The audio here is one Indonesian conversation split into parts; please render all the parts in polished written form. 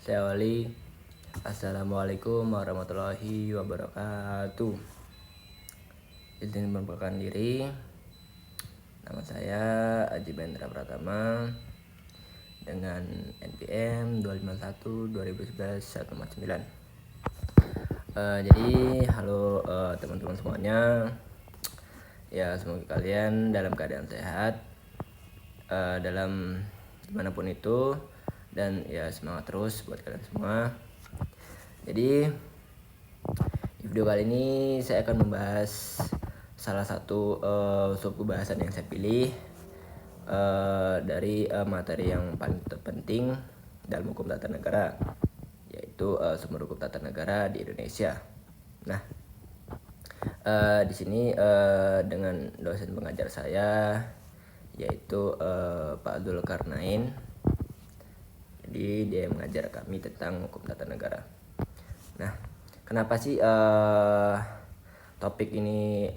Saya Wali. Assalamualaikum warahmatullahi wabarakatuh. Izin memperkenalkan diri. Nama saya Aji Bendra Pratama dengan NPM 251 2011 149. Jadi halo teman-teman semuanya. Ya, semoga kalian dalam keadaan sehat dalam dimanapun itu, dan ya semangat terus buat kalian semua. Jadi di video kali ini saya akan membahas salah satu subbahasan yang saya pilih dari materi yang paling terpenting dalam hukum tata negara, yaitu sumber hukum tata negara di Indonesia. Nah, di sini dengan dosen pengajar saya, yaitu Pak Zulkarnain. Jadi dia mengajar kami tentang hukum tata negara. Nah, kenapa sih topik ini,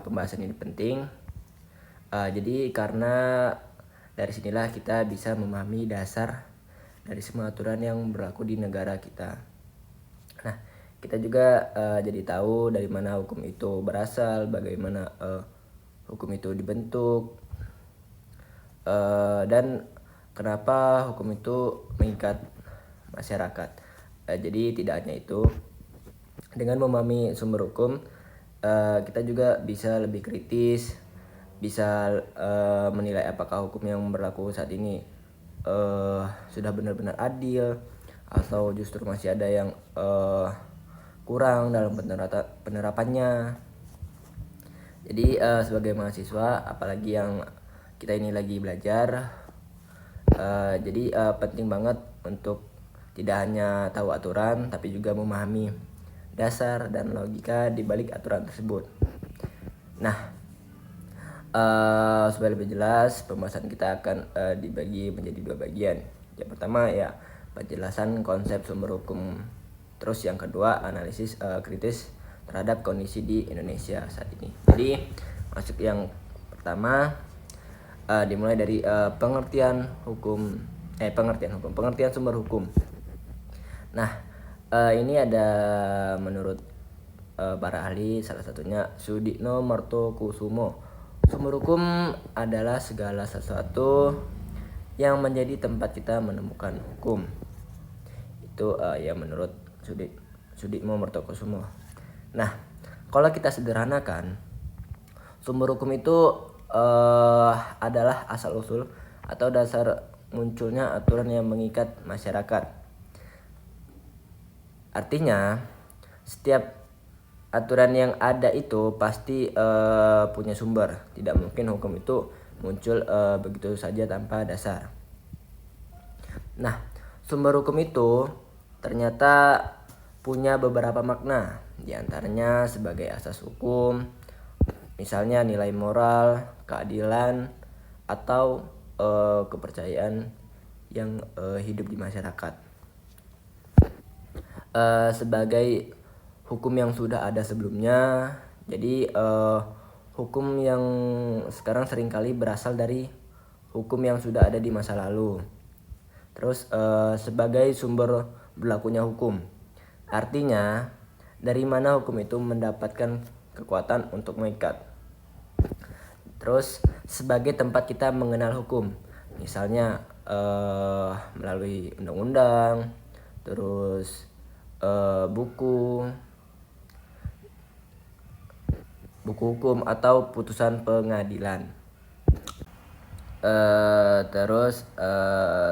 pembahasan ini penting? Jadi karena dari sinilah kita bisa memahami dasar dari semua aturan yang berlaku di negara kita. Nah, kita juga jadi tahu dari mana hukum itu berasal, bagaimana hukum itu dibentuk, dan kenapa hukum itu mengikat masyarakat. Jadi tidak hanya itu, dengan memahami sumber hukum, kita juga bisa lebih kritis, bisa menilai apakah hukum yang berlaku saat ini sudah benar-benar adil, atau justru masih ada yang kurang dalam penerapannya. Jadi sebagai mahasiswa, apalagi yang kita ini lagi belajar, jadi penting banget untuk tidak hanya tahu aturan, tapi juga memahami dasar dan logika di balik aturan tersebut. Nah, supaya lebih jelas, pembahasan kita akan dibagi menjadi dua bagian. Yang pertama ya penjelasan konsep sumber hukum. Terus yang kedua analisis kritis terhadap kondisi di Indonesia saat ini. Jadi masuk yang pertama, dimulai dari pengertian sumber hukum. Nah, ini ada menurut para ahli, salah satunya Sudikno Martokusumo. Sumber hukum adalah segala sesuatu yang menjadi tempat kita menemukan hukum. Itu ya menurut Sudikno Martokusumo. Nah, kalau kita sederhanakan, sumber hukum itu adalah asal-usul atau dasar munculnya aturan yang mengikat masyarakat. Artinya, setiap aturan yang ada itu pasti punya sumber. Tidak mungkin hukum itu muncul begitu saja tanpa dasar. Nah, sumber hukum itu ternyata punya beberapa makna. Di antaranya sebagai asas hukum, misalnya nilai moral, keadilan, atau kepercayaan yang hidup di masyarakat. Sebagai hukum yang sudah ada sebelumnya, jadi hukum yang sekarang seringkali berasal dari hukum yang sudah ada di masa lalu. Terus sebagai sumber berlakunya hukum, artinya dari mana hukum itu mendapatkan kekuatan untuk mengikat. Terus sebagai tempat kita mengenal hukum, misalnya melalui undang-undang, terus buku hukum atau putusan pengadilan. Terus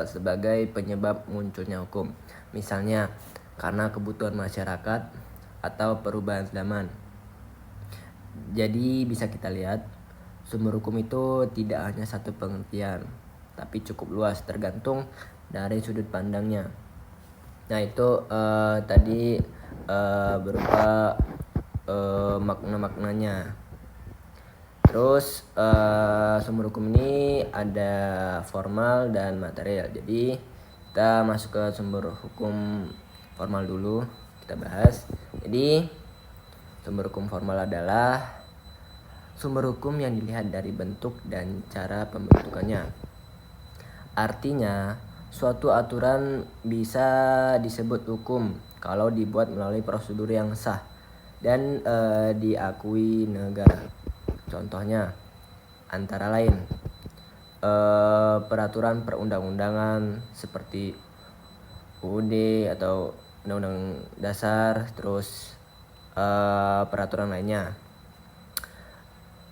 sebagai penyebab munculnya hukum, misalnya karena kebutuhan masyarakat atau perubahan zaman. Jadi bisa kita lihat, sumber hukum itu tidak hanya satu pengertian, tapi cukup luas tergantung dari sudut pandangnya. Nah, itu tadi berupa makna-maknanya. Terus sumber hukum ini ada formal dan material. Jadi kita masuk ke sumber hukum formal dulu, kita bahas. Jadi sumber hukum formal adalah sumber hukum yang dilihat dari bentuk dan cara pembentukannya. Artinya Suatu aturan bisa disebut hukum kalau dibuat melalui prosedur yang sah dan diakui negara. Contohnya antara lain peraturan perundang-undangan seperti UUD atau Undang-Undang Dasar, terus peraturan lainnya.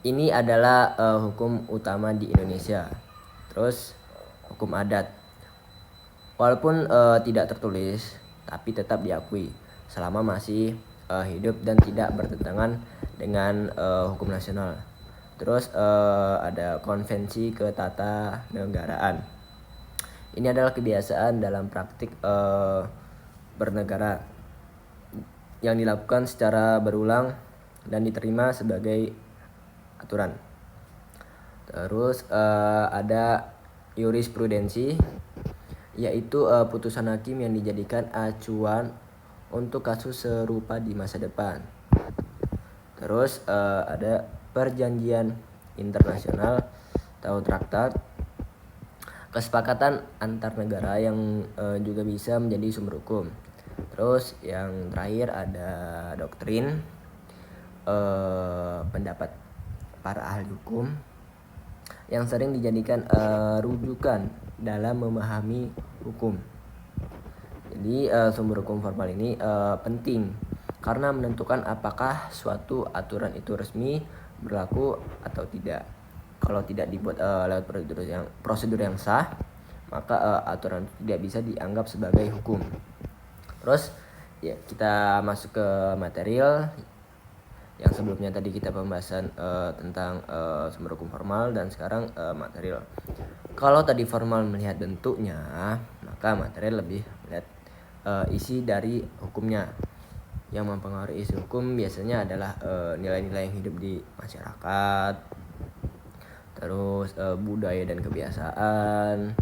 Ini adalah hukum utama di Indonesia. Terus hukum adat. Walaupun tidak tertulis, tapi tetap diakui selama masih hidup dan tidak bertentangan dengan hukum nasional. Terus ada konvensi ketatanegaraan. Ini adalah kebiasaan dalam praktik bernegara yang dilakukan secara berulang dan diterima sebagai aturan. Terus ada jurisprudensi, yaitu putusan hakim yang dijadikan acuan untuk kasus serupa di masa depan. Terus ada perjanjian internasional atau traktat, kesepakatan antar negara yang juga bisa menjadi sumber hukum. Terus yang terakhir ada doktrin, pendapat para ahli hukum yang sering dijadikan rujukan dalam memahami hukum. Jadi sumber hukum formal ini penting karena menentukan apakah suatu aturan itu resmi, berlaku atau tidak. Kalau tidak dibuat lewat prosedur yang sah, maka aturan itu tidak bisa dianggap sebagai hukum. Terus ya kita masuk ke material. Yang sebelumnya tadi kita pembahasan tentang sumber hukum formal dan sekarang material. Kalau tadi formal melihat bentuknya, maka material lebih melihat isi dari hukumnya. Yang mempengaruhi isi hukum biasanya adalah nilai-nilai yang hidup di masyarakat, terus budaya dan kebiasaan,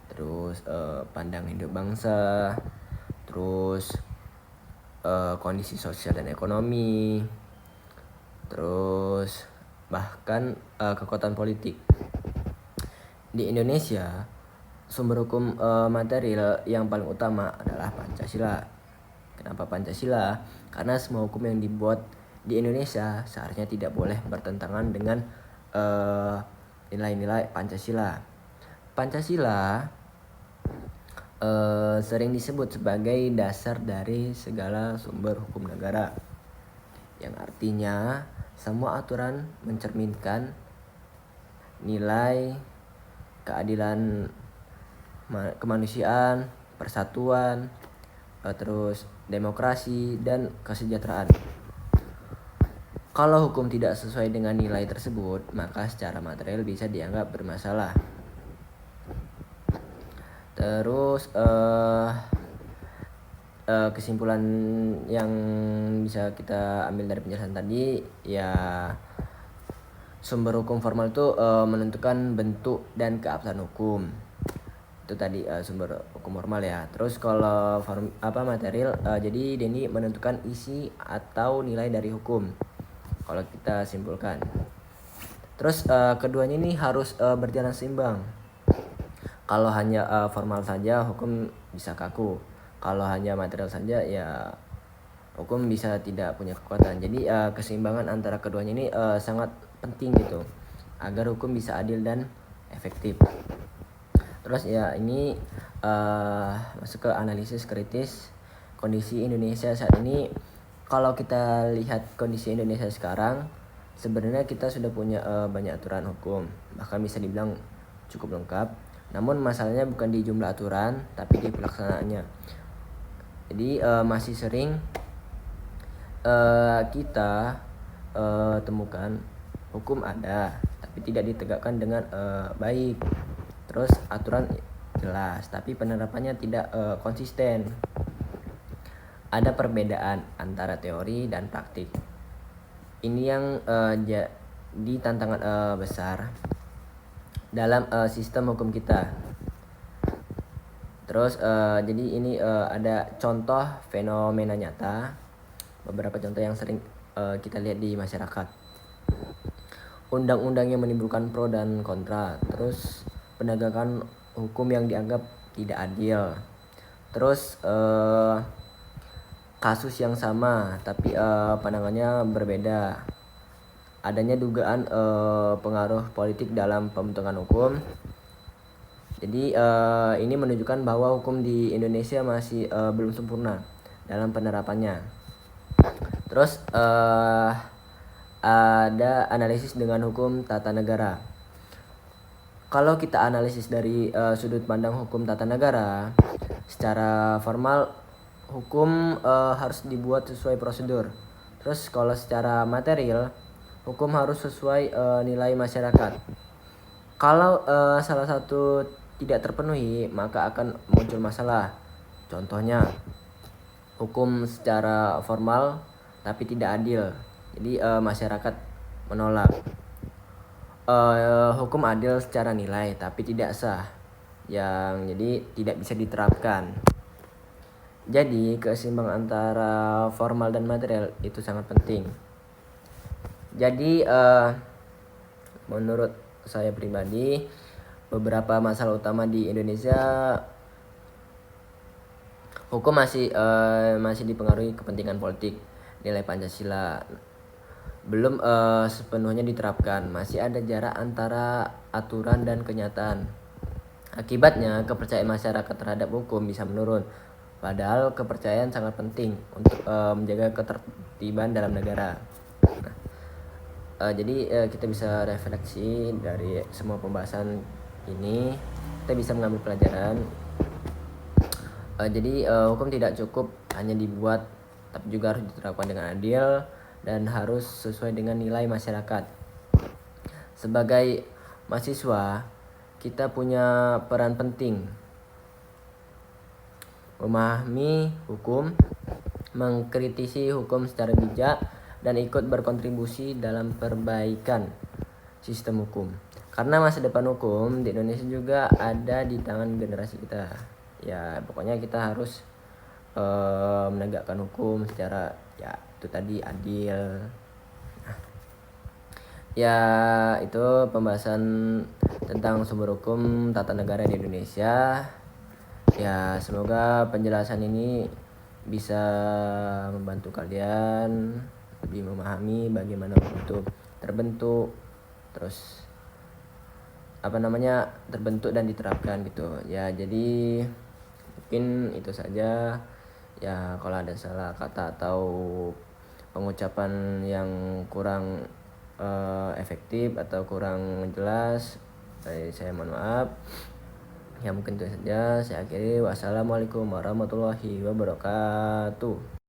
terus pandangan hidup bangsa, terus kondisi sosial dan ekonomi, terus bahkan kekuatan politik. Di Indonesia, sumber hukum material yang paling utama adalah Pancasila. Kenapa Pancasila? Karena semua hukum yang dibuat di Indonesia seharusnya tidak boleh bertentangan dengan nilai-nilai Pancasila. Pancasila sering disebut sebagai dasar dari segala sumber hukum negara, yang artinya semua aturan mencerminkan nilai keadilan kemanusiaan, persatuan, terus demokrasi dan kesejahteraan. Kalau hukum tidak sesuai dengan nilai tersebut, maka secara material bisa dianggap bermasalah. Terus kesimpulan yang bisa kita ambil dari penjelasan tadi, ya sumber hukum formal itu menentukan bentuk dan keabsahan hukum. Itu tadi sumber hukum formal ya. Terus kalau material, jadi Denny menentukan isi atau nilai dari hukum. Kalau kita simpulkan. Terus keduanya ini harus berjalan seimbang. Kalau hanya formal saja, hukum bisa kaku. Kalau hanya material saja, ya hukum bisa tidak punya kekuatan. Jadi keseimbangan antara keduanya ini sangat penting gitu, agar hukum bisa adil dan efektif. Terus ya ini masuk ke analisis kritis kondisi Indonesia saat ini. Kalau kita lihat kondisi Indonesia sekarang, sebenarnya kita sudah punya banyak aturan hukum, bahkan bisa dibilang cukup lengkap. Namun masalahnya bukan di jumlah aturan, tapi di pelaksanaannya. Jadi masih sering kita temukan hukum ada, tapi tidak ditegakkan dengan baik. Terus aturan jelas, tapi penerapannya tidak konsisten. Ada perbedaan antara teori dan praktik. Ini yang jadi tantangan besar dalam sistem hukum kita. Terus jadi ini ada contoh fenomena nyata, beberapa contoh yang sering kita lihat di masyarakat. Undang-undang yang menimbulkan pro dan kontra, terus penegakan hukum yang dianggap tidak adil. Terus kasus yang sama tapi pandangannya berbeda. Adanya dugaan pengaruh politik dalam pembentukan hukum. Jadi ini menunjukkan bahwa hukum di Indonesia masih belum sempurna dalam penerapannya. Terus ada analisis dengan hukum tata negara. Kalau kita analisis dari sudut pandang hukum tata negara, secara formal hukum harus dibuat sesuai prosedur. Terus kalau secara material, hukum harus sesuai nilai masyarakat. Kalau salah satu tidak terpenuhi, maka akan muncul masalah. Contohnya, hukum secara formal tapi tidak adil. Jadi masyarakat menolak. Hukum adil secara nilai tapi tidak sah, yang jadi tidak bisa diterapkan. Jadi keseimbangan antara formal dan material itu sangat penting. Jadi menurut saya pribadi, beberapa masalah utama di Indonesia, hukum masih dipengaruhi kepentingan politik. Nilai Pancasila belum sepenuhnya diterapkan, masih ada jarak antara aturan dan kenyataan. Akibatnya kepercayaan masyarakat terhadap hukum bisa menurun, padahal kepercayaan sangat penting untuk menjaga ketertiban dalam negara. Jadi kita bisa refleksi dari semua pembahasan ini, kita bisa mengambil pelajaran. Jadi hukum tidak cukup hanya dibuat, tapi juga harus diterapkan dengan adil dan harus sesuai dengan nilai masyarakat. Sebagai mahasiswa, kita punya peran penting memahami hukum, mengkritisi hukum secara bijak, dan ikut berkontribusi dalam perbaikan sistem hukum. Karena masa depan hukum di Indonesia juga ada di tangan generasi kita. Ya, pokoknya kita harus menegakkan hukum secara itu tadi adil. Ya, itu pembahasan tentang sumber hukum tata negara di Indonesia. Ya, semoga penjelasan ini bisa membantu kalian lebih memahami bagaimana hukum itu terbentuk, terus terbentuk dan diterapkan gitu. Ya, jadi mungkin itu saja. Ya, kalau ada salah kata atau pengucapan yang kurang efektif atau kurang jelas, saya mohon maaf. Ya, mungkin itu saja. Saya akhiri. Wassalamualaikum warahmatullahi wabarakatuh.